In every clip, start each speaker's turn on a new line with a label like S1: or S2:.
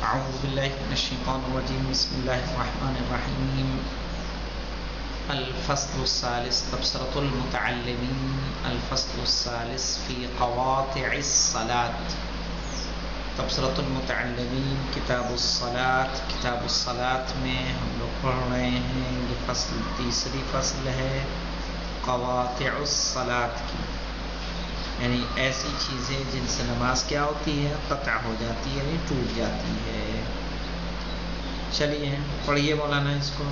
S1: اعوذ باللہ من الشیطان الرجیم بسم اللہ الرحمن الرحیم الفصل الثالث تبصرة المتعلمین الفصل الثالث فی قواطع الصلاة تبصرة المتعلمین کتاب الصلاة میں ہم لوگ پڑھ رہے ہیں. یہ فصل تیسری فصل ہے قواطع الصلاة کی، یعنی ایسی چیزیں جن سے نماز کیا ہوتی ہے، قطع ہو جاتی ہے، یعنی ٹوٹ جاتی ہے. چلیے پڑھیے مولانا اس کو.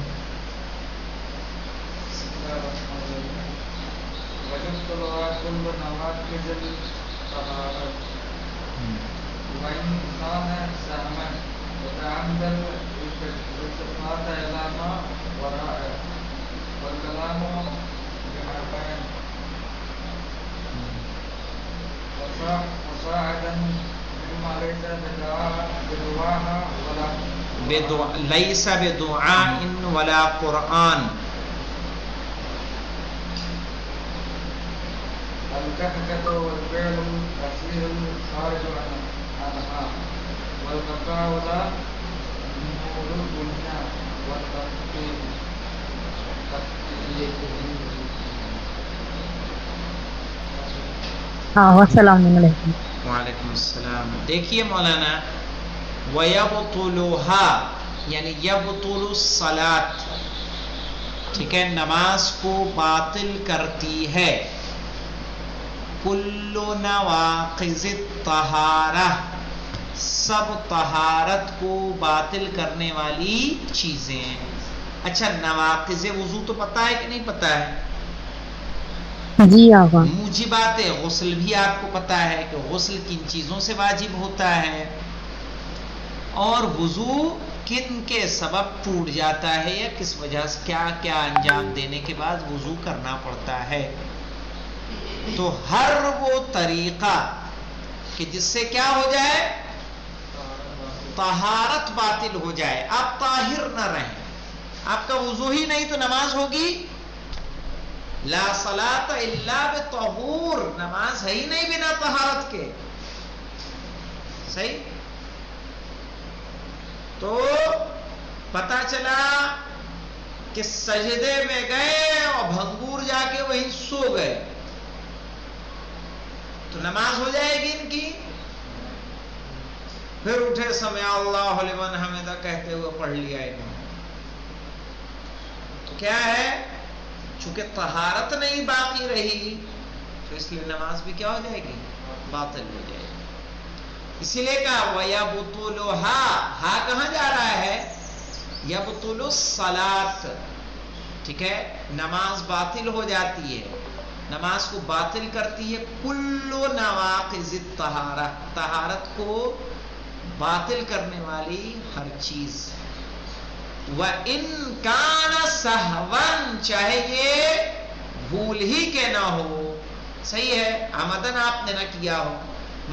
S1: لیس بدعاء ولا قرآن.
S2: الكهكة والفعل الأصيل الخارج عنها والتفاعل نور الدنيا والتفكير.
S3: السلام علیکم.
S1: وعلیکم السلام. دیکھیے مولانا، وَيَبْطُلُهَا یعنی یبطل الصلاة، ٹھیک ہے، نماز کو باطل کرتی ہے. کل نواقض الطہارہ، سب طہارت کو باطل کرنے والی چیزیں. اچھا، نواقض وضو تو پتہ ہے کہ نہیں پتہ ہے؟
S3: جی آقا.
S1: موجبات غسل بھی آپ کو پتہ ہے کہ غسل کن چیزوں سے واجب ہوتا ہے، اور وضو کن کے سبب ٹوٹ جاتا ہے یا کس وجہ سے کیا کیا انجام دینے کے بعد وضو کرنا پڑتا ہے. تو ہر وہ طریقہ کہ جس سے کیا ہو جائے، طہارت باطل ہو جائے، آپ طاہر نہ رہیں، آپ کا وضو ہی نہیں تو نماز ہوگی؟ لا صلاۃ الا بطہور، نماز ہے ہی نہیں بنا طہارت کے. صحیح؟ تو پتہ چلا کہ سجدے میں گئے اور بھنگور جا کے وہیں سو گئے، تو نماز ہو جائے گی ان کی؟ پھر اٹھے سمع اللہ لمن حمدہ کہتے ہوئے پڑھ لیا انہوں نے، تو کیا ہے، چونکہ طہارت نہیں باقی رہی تو اس لیے نماز بھی کیا ہو جائے گی، باطل ہو جائے گی. اسی لیے کہا وَيَبْطُلُهَا، ہا کہاں جا رہا ہے، یبطل الصلاۃ، ٹھیک ہے، نماز باطل ہو جاتی ہے، نماز کو باطل کرتی ہے کل نواقض الطہارہ، طہارت کو باطل کرنے والی ہر چیز. وَإِن كَانَ سَهْوًا، چاہے یہ بھول ہی کے نہ ہو. صحیح ہے، عمدن آپ نے نہ کیا ہو.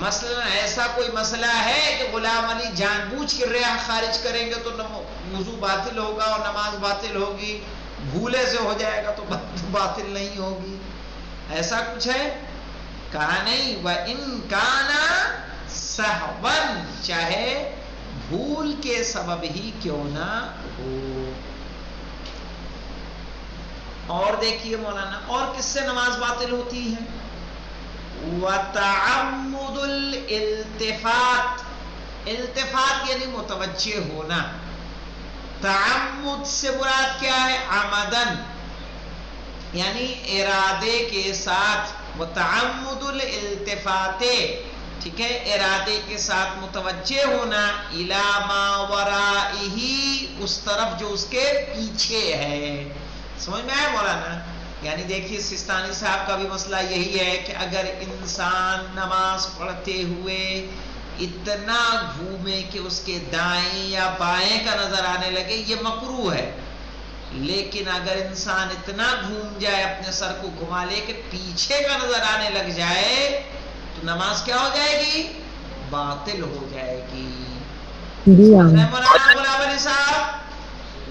S1: مثلا ایسا کوئی مسئلہ ہے کہ غلام علی جان بوجھ کے ریاح خارج کریں گے تو وضو باطل ہوگا اور نماز باطل ہوگی، بھولے سے ہو جائے گا تو باطل نہیں ہوگی، ایسا کچھ ہے؟ کہا نہیں. وَإِن كَانَ سَهْوًا، چاہے بھول کے سبب ہی کیوں نہ ہو. اور دیکھیے مولانا، اور کس سے نماز باطل ہوتی ہے؟ وَتَعَمُّدُ الْالْتِفَاتِ، التفات یعنی متوجہ ہونا. تعمد سے مراد کیا ہے، عمدن یعنی ارادے کے ساتھ. وَتَعَمُّدُ الْالْتِفَاتِ، ٹھیک ہے، ارادے کے ساتھ متوجہ ہونا. إِلَى مَا وَرَائِهِ، اس طرف جو اس کے پیچھے ہے. سمجھ میں آیا مولانا؟ یعنی دیکھیے سستانی صاحب کا بھی مسئلہ یہی ہے کہ اگر انسان نماز پڑھتے ہوئے اتنا گھومے کہ اس کے دائیں یا بائیں کا نظر آنے لگے، یہ مکروہ ہے. لیکن اگر انسان اتنا گھوم جائے، اپنے سر کو گھما لے کہ پیچھے کا نظر آنے لگ جائے، تو نماز کیا ہو جائے گی، باطل ہو جائے گی. مولانا غلام علی صاحب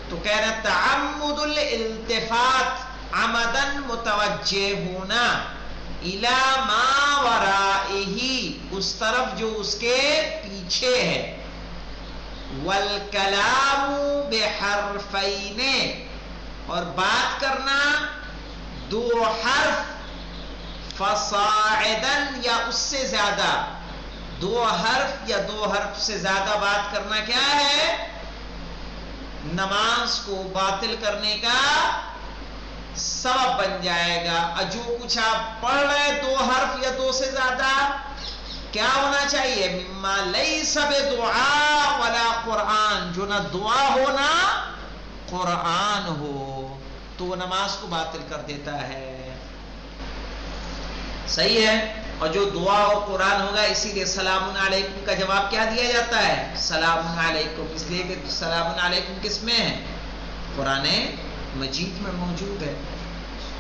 S1: تو کہہ رہے تعمد الالتفات، عمدن متوجہ ہونا، الی ما ورائہ، اس طرف جو اس کے پیچھے ہے. والکلام بحرفین، اور بات کرنا دو حرف فصاعدا یا اس سے زیادہ، دو حرف یا دو حرف سے زیادہ بات کرنا کیا ہے؟ نماز کو باطل کرنے کا سبب بن جائے گا۔ جو کچھ آپ پڑھ رہے دو حرف یا دو سے زیادہ، کیا ہونا چاہیے؟ مما لیس بدعاء ولا قرآن، جو نہ دعا ہو نہ قرآن ہو، تو وہ نماز کو باطل کر دیتا ہے۔ صحیح ہے؟ اور جو دعا اور قرآن ہوگا، اسی لیے سلام علیکم کا جواب کیا دیا جاتا ہے؟ سلام علیکم، اس لیے کہ سلام علیکم کس میں ہے؟ قرآن مجید میں موجود ہے۔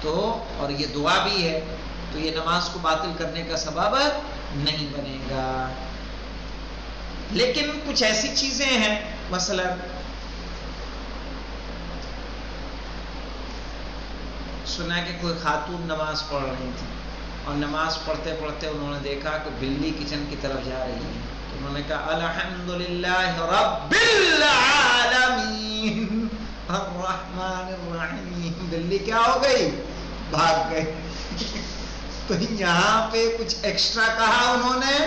S1: تو اور یہ دعا بھی ہے، تو یہ نماز کو باطل کرنے کا سبب نہیں بنے گا۔ لیکن کچھ ایسی چیزیں ہیں، مثلا سنا کہ کوئی خاتون نماز پڑھ رہی تھی، اور نماز پڑھتے پڑھتے انہوں نے دیکھا کہ بلی کچن کی طرف جا رہی ہے، تو انہوں نے کہا الحمدللہ رب العالمین الرحمن الرحیم، بلی کیا ہو گئی؟ بھاگ گئی۔ تو یہاں پہ کچھ ایکسٹرا کہا انہوں نے؟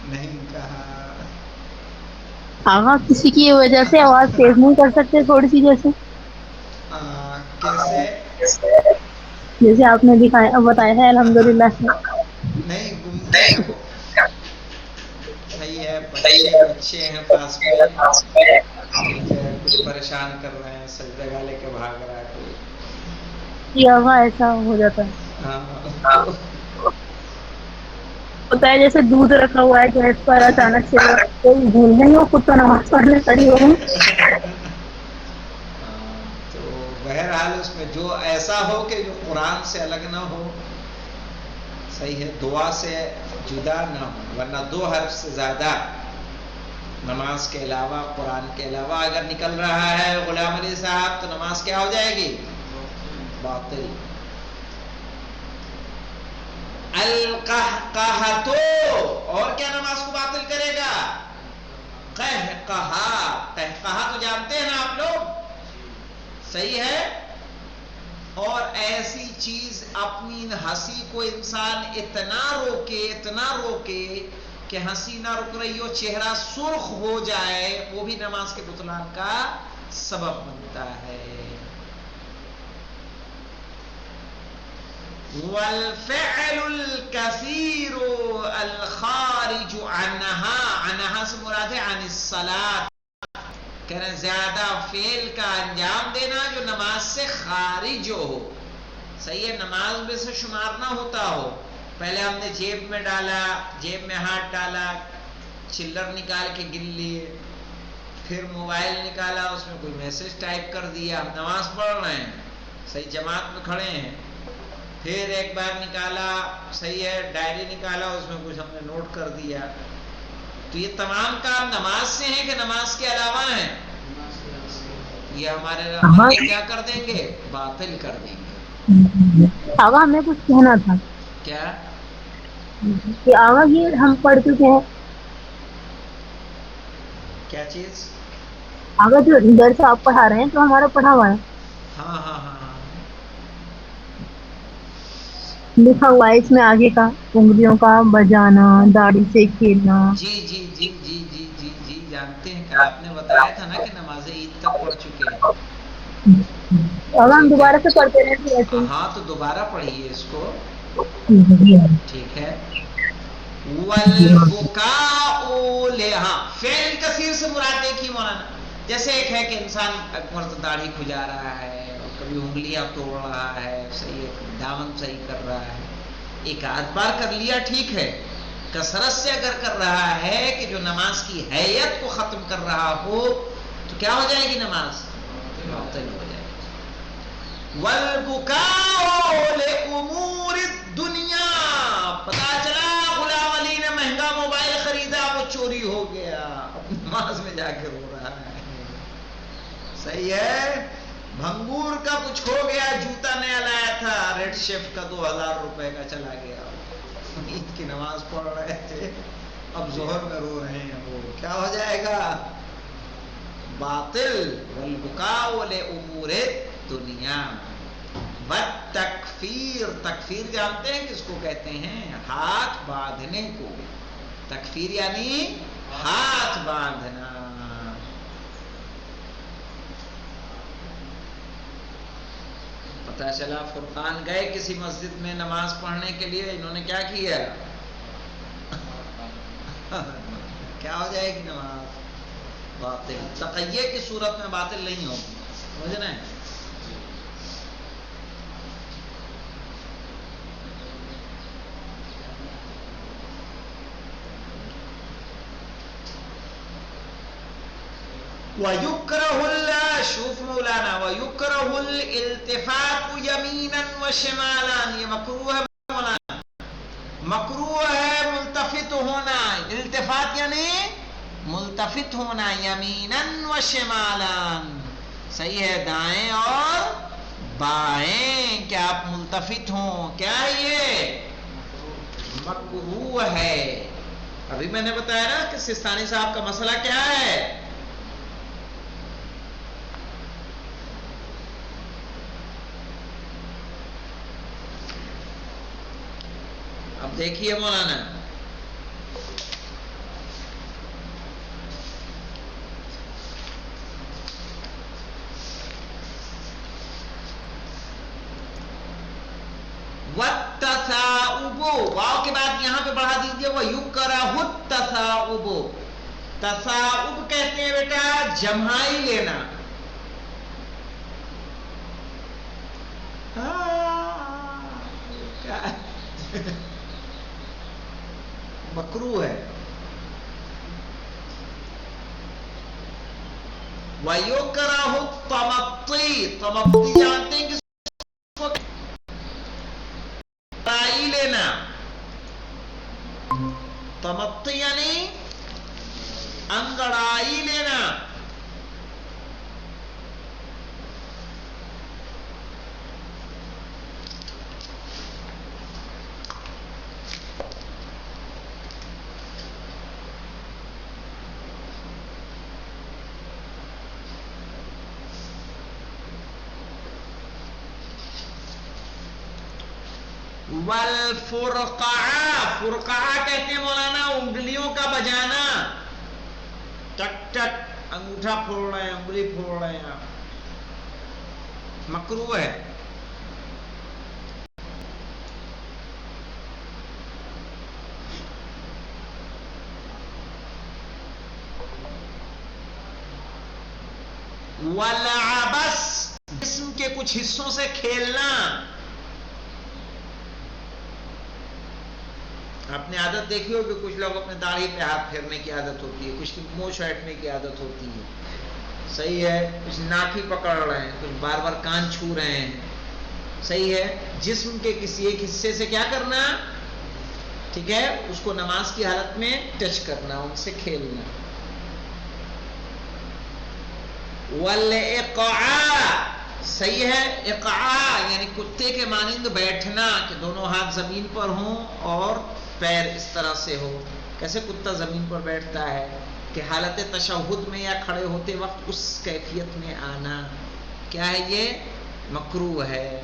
S1: نہیں کہا۔
S3: آغا کسی کی وجہ سے آواز تیز نہیں کر سکتے تھوڑی سی؟ جیسے
S1: کیسے؟
S3: جیسے آپ نے دکھایا بتایا ہے الحمدللہ سے۔
S1: نہیں، گنگے ہیں وہ۔ صحیح ہے، بچے ہیں پاس میں، ٹھیک ہے، کچھ پریشان کر رہے ہیں، سجدہ گاہ لے کے بھاگ رہا ہے کوئی۔
S3: جی آغا ایسا ہو جاتا ہے، ہوتا ہے جیسے دودھ رکھا ہوا ہے گیس پر، اچانک سے کوئی بھول گئی ہو، خود تو نماز پڑھنے کھڑی ہو گئی۔
S1: تو بہرحال اس میں جو ایسا ہو کہ جو قرآن سے الگ نہ ہو، صحیح ہے، دعا سے جدا نہ ہو، ورنہ دو حرف سے زیادہ نماز کے علاوہ، قرآن کے علاوہ اگر نکل رہا ہے غلام علی صاحب، تو نماز کیا ہو جائے گی؟ باطل۔ القہقہۃ، اور کیا نماز کو باطل کرے گا؟ قہقہا، قہقہا تو جانتے ہیں نا آپ لوگ، صحیح ہے؟ اور ایسی چیز اپنی ہنسی کو انسان اتنا روکے کہ ہنسی نہ رک رہی ہو، چہرہ سرخ ہو جائے، وہ بھی نماز کے بطلان کا سبب بنتا ہے۔ والفعل الكثير الخارج عنها سے مراد ہے عن الصلاۃ، کہنا زیادہ فعل کا انجام دینا جو نماز سے خارج ہو۔ صحیح ہے، نماز میں سے شمار نہ ہوتا ہو، پہلے ہم نے جیب میں ڈالا، جیب میں ہاتھ ڈالا، چلر نکال کے گن لیے، پھر موبائل نکالا، اس میں کوئی میسج ٹائپ کر دیا، ہم نماز پڑھ رہے ہیں، صحیح جماعت میں کھڑے ہیں، پھر ایک بار نکالا، صحیح ہے، ڈائری نکالا، اس میں کچھ ہم نے نوٹ کر دیا، تو یہ تمام کام نماز سے ہیں کہ نماز کے علاوہ ہیں؟ یہ ہمارے عمل کیا کر دیں گے؟ باطل کر دیں گے۔
S3: آغا ہمیں کچھ کہنا تھا۔
S1: کیا؟
S3: کہ آغا یہ ہم پڑھ چکے ہیں،
S1: کیا چیز؟
S3: آغا جو درس آپ پڑھا رہے ہیں تو ہمارا پڑھا ہوا ہے،
S1: ہاں
S3: لکھا ہوا ہے اس میں آگے کا، انگلیوں کا بجانا، داڑھی سے کھیلنا۔
S1: جی جانتے ہیں، کل آپ نے بتایا تھا نا کہ نماز عید تک پڑھ چکے ہیں۔
S3: آغا ہم دوبارہ سے پڑھتے رہتے ایسے ہی۔
S1: ہاں تو دوبارہ پڑھیے اس کو، ٹھیک ہے۔ فعل کثیر سے مراد دیکھیے مولانا، جیسے ایک ہے کہ انسان اکبر تو داڑھی کھجا رہا ہے، اور کبھی انگلیاں توڑ رہا ہے، صحیح ہے، دامن صحیح کر رہا ہے، ایک آدھ بار کر لیا ٹھیک ہے، کثرت سے اگر کر رہا ہے کہ جو نماز کی حیت کو ختم کر رہا ہو، تو کیا ہو جائے گی؟ نماز باطل ہو جائے گی۔ والبکاء لامور الدنیا، پتا چلا غلام علی نے مہنگا موبائل خریدا، وہ چوری ہو گیا، نماز میں جا کے رو رہا ہے، صحیح ہے۔ بھنگور کا کچھ ہو گیا، جوتا نیا لایا تھا ریڈ شیفٹ کا 2000 روپے کا، چلا گیا، عید کی نماز پڑھ رہے تھے، اب ظہر میں رو رہے ہیں، وہ کیا ہو جائے گا؟ باطل. والبکاء لامور الدنیا. والتکفیر، تکفیر جانتے ہیں کس کو کہتے ہیں؟ ہاتھ باندھنے کو. تکفیر یعنی ہاتھ باندھنا. پتہ چلا فرقان گئے کسی مسجد میں نماز پڑھنے کے لیے، انہوں نے کیا کیا؟ کیا ہو جائے گی نماز؟ باطل. تقیہ کی صورت میں باطل نہیں ہوگی. سمجھ رہے ہیں؟ وَيُكْرَهُ شوف مولانا وَيُكْرَهُ الْالْتِفَاتُ يَمِينًا وَشِمَالًا. یہ مکروہ ہے مولانا، مکروہ ہے ملتفت ہونا. التفات یعنی ملتفت ہونا. یمیناً و شمالاً، صحیح ہے، دائیں اور بائیں، کہ آپ ملتفت ہوں. کیا ہے یہ؟ مکروہ ہے. ابھی میں نے بتایا نا کہ سستانی صاحب کا مسئلہ کیا ہے. اب دیکھیے مولانا، والتثاؤب، واو کے بعد یہاں پہ بڑھا دیجیے وَيُكْرَهُ التَّثَاؤب. تصاؤب کہتے ہیں بیٹا جمائی لینا. مکروہ ہے. وَيُكْرَهُ التَّمَطِّي، تمطی جانتے ہیں کس کو؟ انگڑائی لینا. تمطی یعنی انگڑائی لینا. والفرقعہ، فرقعہ کہتے ہیں مولانا انگلیوں کا بجانا. ٹک ٹک انگوٹھا پھوڑ رہے ہیں، انگلی پھوڑ رہے ہیں آپ، مکروہ ہے. والعبس، جسم کے کچھ حصوں سے کھیلنا. آپ نے عادت دیکھی ہو کہ کچھ لوگ اپنے داڑھی پہ ہاتھ پھیرنے کی عادت ہوتی ہے، کچھ منہ چھیٹنے کی عادت ہوتی ہے، صحیح ہے، کچھ ناک پکڑ رہے ہیں، کچھ بار بار کان چھو رہے ہیں، صحیح ہے. جسم کے کسی ایک حصے سے کیا کرنا؟ ٹھیک ہے، اس کو نماز کی حالت میں ٹچ کرنا، ان سے کھیلنا. والاقعاء، صحیح ہے، اقعاء یعنی کتے کے مانند بیٹھنا، کہ دونوں ہاتھ زمین پر ہوں اور پیر اس طرح سے ہو. کیسے کتا زمین پر بیٹھتا ہے، کہ حالت تشہد میں یا کھڑے ہوتے وقت اس کیفیت میں آنا. کیا ہے یہ؟ مکروہ ہے.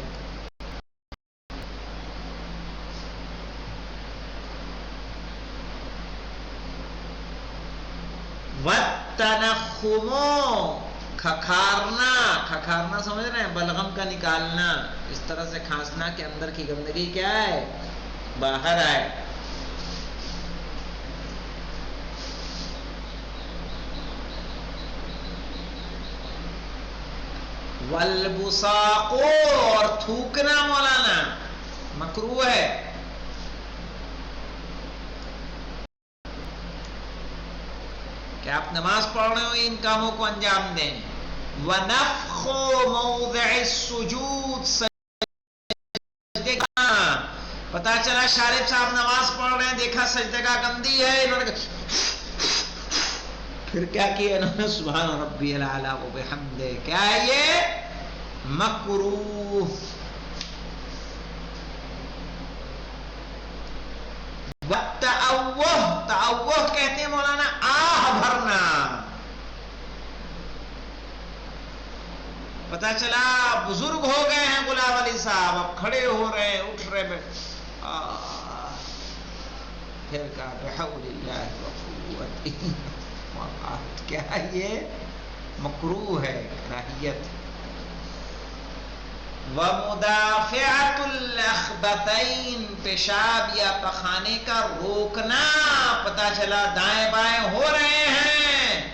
S1: والتنخم، کھکھارنا. کھکھارنا سمجھ رہے ہیں؟ بلغم کا نکالنا، اس طرح سے کھانسنا کہ اندر کی گندگی کیا ہے؟ باہر آئے. والبصاق، اور تھوکنا مولانا مکروہ ہے. کہ آپ نماز پڑھ رہے ہو ان کاموں کو انجام دیں. وَنَفْخُ مَوْضِعِ السُّجُودِ، سجدے کا. پتا چلا شارب صاحب نماز پڑھ رہے ہیں، دیکھا سجدے کا گندی ہے، انہوں نے پھر کیا کیا؟ انہوں نے سبحان ربی الاعلی و بحمدہ. کیا ہے یہ؟ مکروہ. تأوہ کہتے ہیں مولانا آہ بھرنا. پتا چلا بزرگ ہو گئے ہیں غلام علی صاحب، اب کھڑے ہو رہے ہیں، اٹھ رہے ہیں، پھر کہا بحول اللہ وقوت. کیا یہ مکروہ ہے، کراہیت. ومدافعۃ الاخبثین، پیشاب یا پخانے کا روکنا. پتا چلا دائیں بائیں ہو رہے ہیں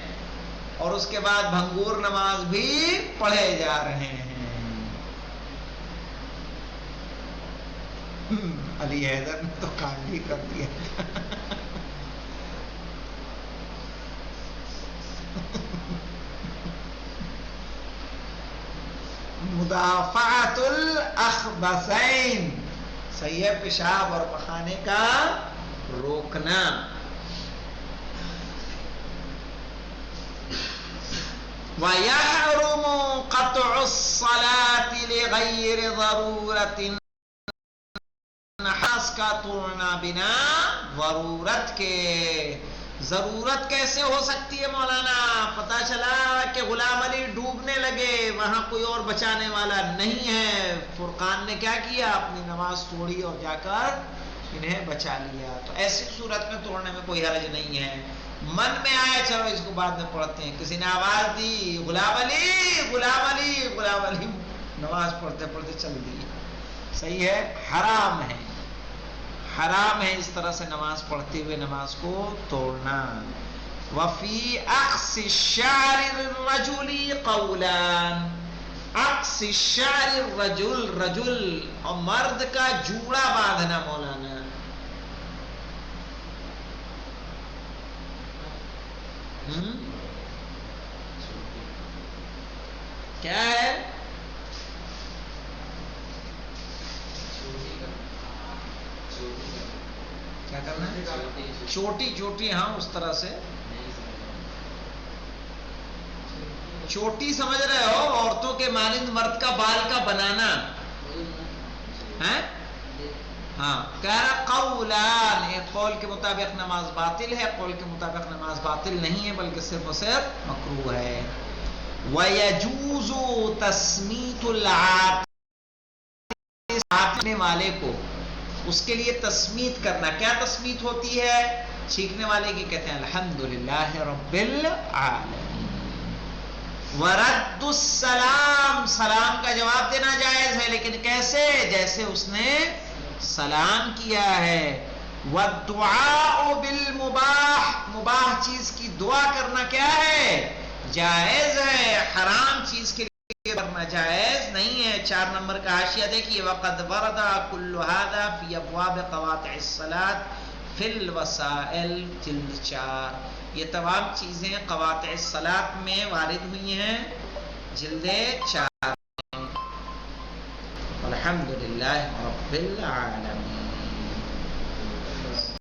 S1: اور اس کے بعد بھنگور نماز بھی پڑھے جا رہے ہیں. علی حیدر نے تو کام بھی کر دیا. مدافعۃ الاخبثین، صحیح ہے، پیشاب اور پخانے کا روکنا. وَيَحْرُمُ قَطْعُ الصَّلَاةِ لِغَيْرِ ضَرُورَةٍ، نماز کا توڑنا بنا ضرورت کے. ضرورت کیسے ہو سکتی ہے مولانا؟ پتا چلا کہ غلام علی ڈوبنے لگے، وہاں کوئی اور بچانے والا نہیں ہے. فرقان نے کیا کیا؟ اپنی نماز توڑی اور جا کر انہیں بچا لیا. تو ایسی صورت میں توڑنے میں کوئی حرج نہیں ہے. من میں آئے چلو اس کو بعد میں پڑھتے ہیں، کسی نے آواز دی غلام علی غلام علی غلام علی، نماز پڑھتے پڑھتے چل دی، صحیح ہے، حرام ہے. حرام ہے اس طرح سے نماز پڑھتے ہوئے نماز کو توڑنا. وفی اقص الشعر الرجل قولان، اقص الشعر الرجل، رجل اور مرد کا جوڑا باندھنا مولانا. کیا ہے؟ کیا کرنا ہے؟ چوٹی چوٹی، ہاں اس طرح سے چوٹی سمجھ رہے ہو؟ عورتوں کے مانند مرد کا بال کا بنانا ہے. ہاں کہہ رہا قولان، ایک قول کے مطابق نماز باطل ہے، قول کے مطابق نماز باطل نہیں ہے بلکہ صرف و صرف مکروہ ہے. وَيَجُوزُ تَسْمِيتُ الْعَاطِسِ، چھینکنے والے کو اس کے لیے تسمیت کرنا. کیا تسمیت ہوتی ہے؟ چھینکنے والے کی کہتے ہیں الحمدللہ رب العالمین. وَرَدُّ السَّلَامِ، سلام کا جواب دینا جائز ہے، لیکن کیسے؟ جیسے اس نے سلام کیا ہے. وَالدُّعَاءُ بِالْمُبَاحِ، مباح چیز کی دعا کرنا کیا ہے؟ جائز ہے. حرام چیز کے لیے کرنا جائز نہیں ہے. 4 نمبر کا حاشیہ دیکھیے. وَقَدْ وَرَدَ كُلُّ هَذَا فِي أَبْوَابِ قَوَاطِعِ الصَّلَاةِ فِي الْوَسَائِلِ، جلد 4. یہ تمام چیزیں قواطع الصلاۃ میں وارد ہوئی ہیں، جلد 4. الحمدللہ رب العالمین.